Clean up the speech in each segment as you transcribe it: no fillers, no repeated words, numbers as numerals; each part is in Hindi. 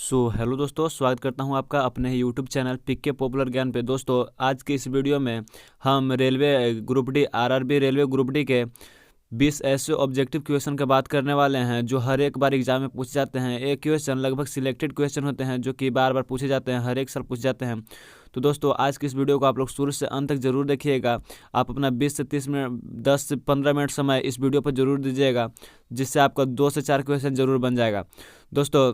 हेलो दोस्तों, स्वागत करता हूं आपका अपने ही यूट्यूब चैनल पिक के पॉपुलर ज्ञान पे। दोस्तों, आज की इस वीडियो में हम railway group D RRB railway group D के 20 ऐसे ऑब्जेक्टिव क्वेश्चन की बात करने वाले हैं जो हर एक बार एग्जाम में पूछे जाते हैं। एक क्वेश्चन लगभग सिलेक्टेड क्वेश्चन होते हैं जो कि बार बार पूछे जाते हैं, हर एक साल पूछे जाते हैं। तो दोस्तों, आज की इस वीडियो को आप लोग शुरू से अंत तक जरूर देखिएगा। आप अपना 20 से 30 मिनट 10 से 15 मिनट समय इस वीडियो पर जरूर दीजिएगा, जिससे आपका 2 से 4 क्वेश्चन जरूर बन जाएगा। दोस्तों,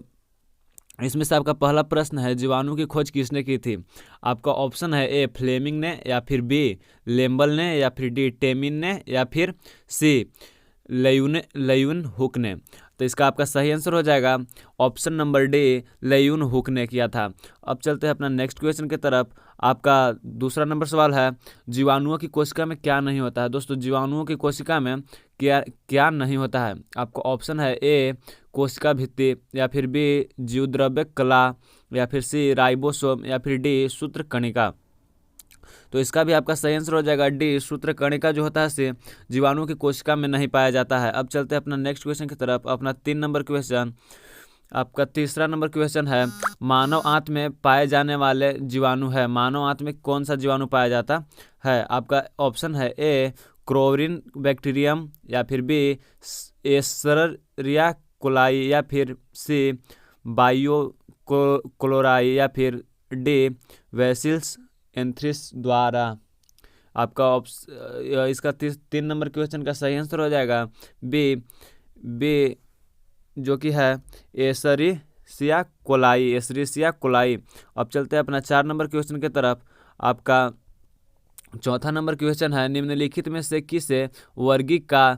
इसमें से आपका पहला प्रश्न है, जीवाणु की खोज किसने की थी? आपका ऑप्शन है ए फ्लेमिंग ने, या फिर बी लेम्बल ने, या फिर डी टेमिन ने, या फिर सी लयून हुक ने। तो इसका आपका सही आंसर हो जाएगा ऑप्शन नंबर डी, लयून हुक ने किया था। अब चलते हैं अपना नेक्स्ट क्वेश्चन की तरफ। आपका दूसरा नंबर सवाल है, जीवाणुओं की कोशिका में क्या नहीं होता है? दोस्तों, जीवाणुओं की कोशिका में क्या क्या नहीं होता है? आपका ऑप्शन है ए कोशिका भित्ति, या फिर बी जीवद्रव्य कला, या फिर सी राइबोसोम, या फिर डी सूत्र कणिका। तो इसका भी आपका सही आंसर हो जाएगा डी सूत्र कणिका जो होता है से जीवाणु की कोशिका में नहीं पाया जाता है। अब चलते हैं अपना नेक्स्ट क्वेश्चन की तरफ। अपना 3 नंबर क्वेश्चन, आपका तीसरा नंबर क्वेश्चन है, मानव आंत में पाए जाने वाले जीवाणु है। मानव आंत में कौन सा जीवाणु पाया जाता है? आपका ऑप्शन है ए क्रोरिन बैक्टीरियम, या फिर बी एस्चेरिचिया कोलाई, या फिर सी बायो क्लोराई, या फिर डी वैसिल्स एंथ्रिस द्वारा। आपका इसका 3 नंबर क्वेश्चन का सही आंसर हो जाएगा बी बी जो कि है एसरीसिया कोलाई। अब चलते हैं अपना 4 नंबर क्वेश्चन की तरफ। आपका चौथा नंबर क्वेश्चन है, निम्नलिखित में से किसे वर्गीक का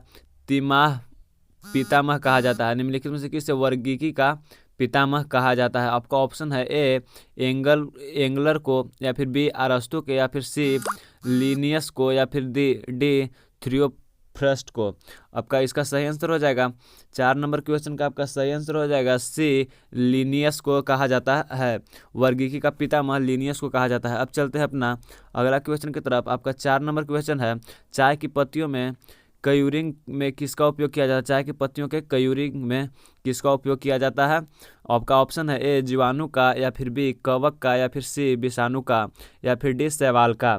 पितामह कहा जाता है? निम्नलिखित में से किसे वर्गीकी का पितामह कहा जाता है? आपका ऑप्शन है ए एंगलर को, या फिर बी अरस्तु के, या फिर सी लीनियस को, या फिर डी थियोफ्रस्ट को। आपका इसका सही आंसर हो जाएगा 4 नंबर क्वेश्चन का आपका सही आंसर हो जाएगा सी लीनियस को कहा जाता है। वर्गीकी का पितामह लीनियस को कहा जाता है। अब चलते हैं अपना अगला क्वेश्चन की तरफ। आपका 4 नंबर क्वेश्चन है, चाय की पत्तियों में कयूरिंग में किसका उपयोग किया जाता है? चाय की पत्तियों के कयूरिंग में किसका उपयोग किया जाता है? आपका ऑप्शन है ए जीवाणु का, या फिर बी कवक का, या फिर सी विषाणु का, या फिर डी शैवाल का।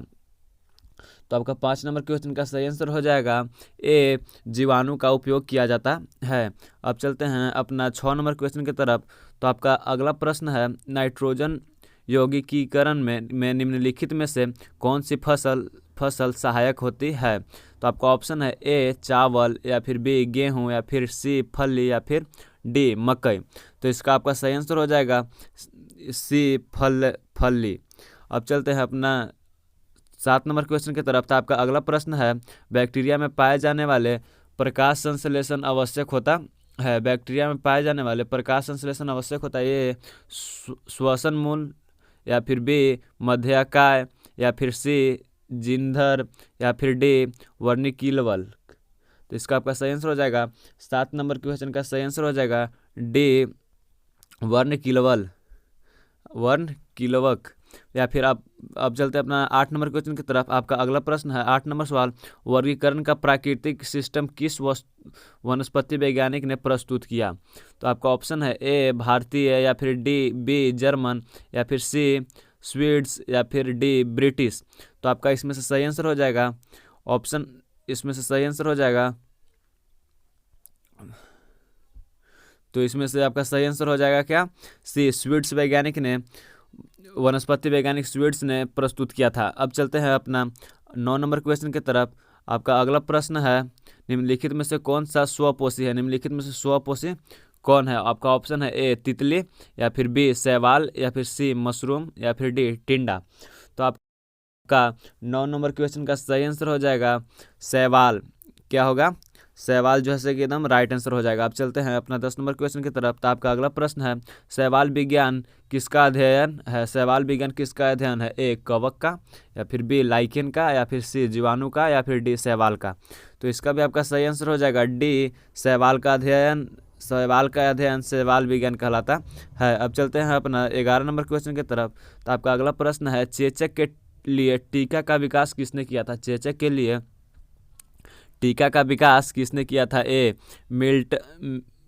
तो आपका 5 नंबर क्वेश्चन का सही आंसर हो जाएगा ए जीवाणु का उपयोग किया जाता है। अब चलते हैं अपना 6 नंबर क्वेश्चन की तरफ। तो आपका अगला प्रश्न है, नाइट्रोजन यौगिकीकरण में निम्नलिखित में से कौन सी फसल सहायक होती है? तो आपका ऑप्शन है ए चावल, या फिर बी गेहूं, या फिर सी फली, या फिर डी मकई। तो इसका आपका सही आंसर हो जाएगा सी फली। अब चलते हैं अपना 7 नंबर क्वेश्चन की तरफ। तो आपका अगला प्रश्न है, बैक्टीरिया में पाए जाने वाले प्रकाश संश्लेषण आवश्यक होता है? बैक्टीरिया में पाए जाने वाले प्रकाश संश्लेषण आवश्यक होता है? ये श्वसन मूल, या फिर बी मध्यकाय, या फिर सी जिंधर, या फिर डी वर्निकिलवल। तो इसका आपका सही आंसर हो जाएगा 7 नंबर क्वेश्चन का सही आंसर हो जाएगा डी वर्नकिलवक। या फिर आप अब चलते हैं अपना 8 नंबर क्वेश्चन की तरफ। आपका अगला प्रश्न है, 8 नंबर सवाल, वर्गीकरण का प्राकृतिक सिस्टम किस वनस्पति वैज्ञानिक ने प्रस्तुत किया? तो आपका ऑप्शन है ए भारतीय, या फिर बी जर्मन, या फिर सी स्वीड्स, या फिर डी ब्रिटिश। तो आपका इसमें से सही आंसर हो जाएगा ऑप्शन इसमें से सही आंसर हो जाएगा तो इसमें से आपका सही आंसर हो जाएगा क्या? सी स्वीड्स वैज्ञानिक ने, वनस्पति वैज्ञानिक स्वीड्स ने प्रस्तुत किया था। अब चलते हैं अपना 9 नंबर क्वेश्चन की तरफ। आपका अगला प्रश्न है, निम्नलिखित में से कौन सा स्वपोषी है? निम्नलिखित में से स्वपोषी कौन है? आपका ऑप्शन है ए तितली, या फिर बी शैवाल, या फिर सी मशरूम, या फिर डी टिंडा। तो आपका 9 नंबर क्वेश्चन का सही आंसर हो जाएगा शैवाल। क्या होगा? शैवाल जो है कि एकदम राइट आंसर हो जाएगा। अब चलते हैं अपना 10 नंबर क्वेश्चन की तरफ। तो आपका अगला प्रश्न है, शैवाल विज्ञान किसका अध्ययन है? शैवाल विज्ञान किसका अध्ययन है? ए कवक का, या फिर बी लाइकेन का, या फिर सी जीवाणु का, या फिर डी शैवाल का। तो इसका भी आपका सही आंसर हो जाएगा डी शैवाल का अध्ययन। शैवाल विज्ञान कहलाता है। अब चलते हैं अपना 11 नंबर क्वेश्चन की तरफ। तो आपका अगला प्रश्न है, चेचक के लिए टीका का विकास किसने किया था? चेचक के लिए टीका का विकास किसने किया था? ए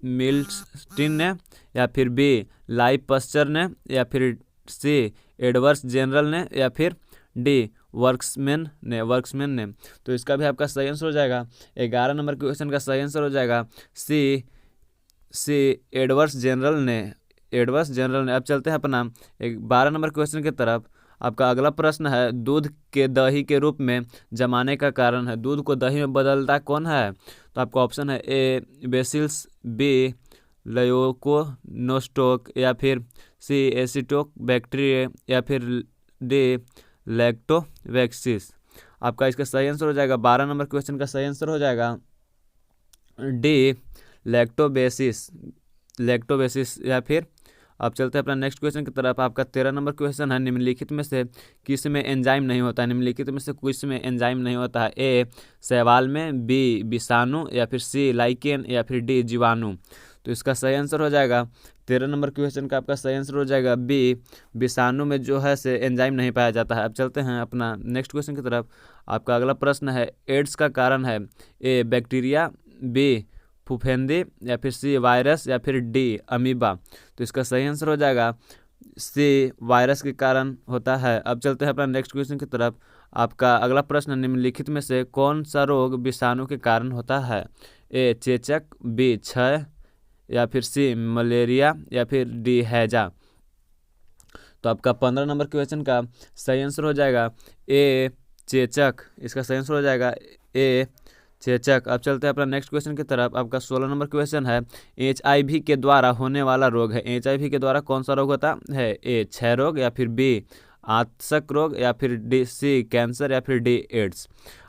मिल्स्टीन ने, या फिर बी लाइव पस्चर ने, या फिर सी एडवर्स जनरल ने, या फिर डी वर्क्समैन ने। तो इसका भी आपका सही आंसर हो जाएगा 11 नंबर क्वेश्चन का सही आंसर हो जाएगा सी एडवर्स जनरल ने। अब चलते हैं अपना 12 नंबर क्वेश्चन की तरफ। आपका अगला प्रश्न है, दूध के दही के रूप में जमाने का कारण है। दूध को दही में बदलता कौन है? तो आपका ऑप्शन है ए बेसिलस, बी लयोकोनोस्टोक, या फिर सी एसिटोक बैक्टीरिया, या फिर डी लैक्टोबैसिलस। आपका इसका सही आंसर हो जाएगा 12 नंबर क्वेश्चन का सही आंसर हो जाएगा डी लैक्टोबैसिलस। या फिर अब चलते हैं अपना नेक्स्ट क्वेश्चन की तरफ। आपका 13 नंबर क्वेश्चन है, निम्नलिखित में से किस में एंजाइम नहीं होता है? निम्नलिखित में से किस में एंजाइम नहीं होता है? ए शैवाल में, बी विषाणु, या फिर सी लाइकेन, या फिर डी जीवाणु। तो इसका सही आंसर हो जाएगा 13 नंबर क्वेश्चन का आपका सही आंसर हो जाएगा बी विषाणु में जो है से एंजाइम नहीं पाया जाता है। अब चलते हैं अपना नेक्स्ट क्वेश्चन की तरफ। आपका अगला प्रश्न है, एड्स का कारण है ए बैक्टीरिया, बी फफूंदी, या फिर सी वायरस, या फिर डी अमीबा। तो इसका सही आंसर हो जाएगा सी वायरस के कारण होता है। अब चलते हैं अपना नेक्स्ट क्वेश्चन की तरफ। आपका अगला प्रश्न, निम्नलिखित में से कौन सा रोग विषाणु के कारण होता है? ए चेचक, बी क्षय, या फिर सी मलेरिया, या फिर डी हैजा। तो आपका 15 नंबर क्वेश्चन का सही आंसर हो जाएगा ए चेचक। इसका सही आंसर हो जाएगा ए चेचक। अब चलते हैं अपना नेक्स्ट क्वेश्चन की तरफ। आपका 16 नंबर क्वेश्चन है, HIV के द्वारा होने वाला रोग है। HIV के द्वारा कौन सा रोग होता है? ए क्षय रोग, या फिर बी आंतक रोग, या फिर डी सी कैंसर, या फिर डी एड्स।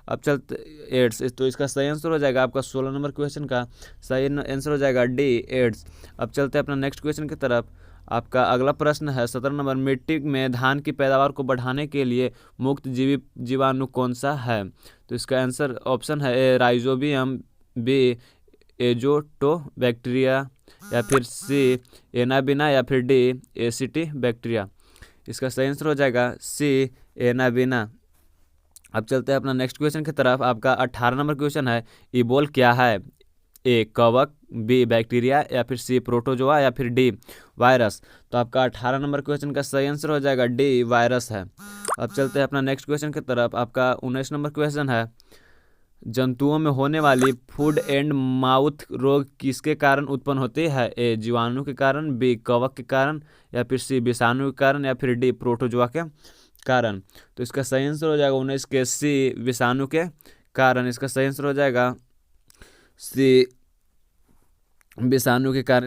अब चलते एड्स। तो इसका सही आंसर हो जाएगा आपका 16 नंबर क्वेश्चन का सही आंसर हो जाएगा डी एड्स। अब चलते हैं अपना नेक्स्ट क्वेश्चन की तरफ। आपका अगला प्रश्न है 17 नंबर, मिट्टी में धान की पैदावार को बढ़ाने के लिए मुक्त जीवाणु कौन सा है? तो इसका आंसर ऑप्शन है ए राइजोबियम, बी एजोटोबैक्टीरिया, या फिर सी एनाबिना, या फिर डी एसिटिबैक्टीरिया। इसका सही आंसर हो जाएगा सी एनाबिना। अब चलते हैं अपना नेक्स्ट क्वेश्चन की तरफ। आपका 18 नंबर क्वेश्चन है, इबोल क्या है? ए कवक, बी बैक्टीरिया, या फिर सी प्रोटोजोआ, या फिर डी वायरस। तो आपका 18 नंबर क्वेश्चन का सही आंसर हो जाएगा डी वायरस है। अब चलते हैं अपना नेक्स्ट क्वेश्चन की तरफ। आपका 19 नंबर क्वेश्चन है, जंतुओं में होने वाली फूड एंड माउथ रोग किसके कारण उत्पन्न होती है? ए जीवाणु के कारण, बी कवक के कारण, या फिर सी विषाणु के कारण, या फिर डी प्रोटोजोआ के कारण। तो इसका सही आंसर हो जाएगा 19 के सी विषाणु के कारण। इसका सही आंसर हो जाएगा सी विषाणु के कारण।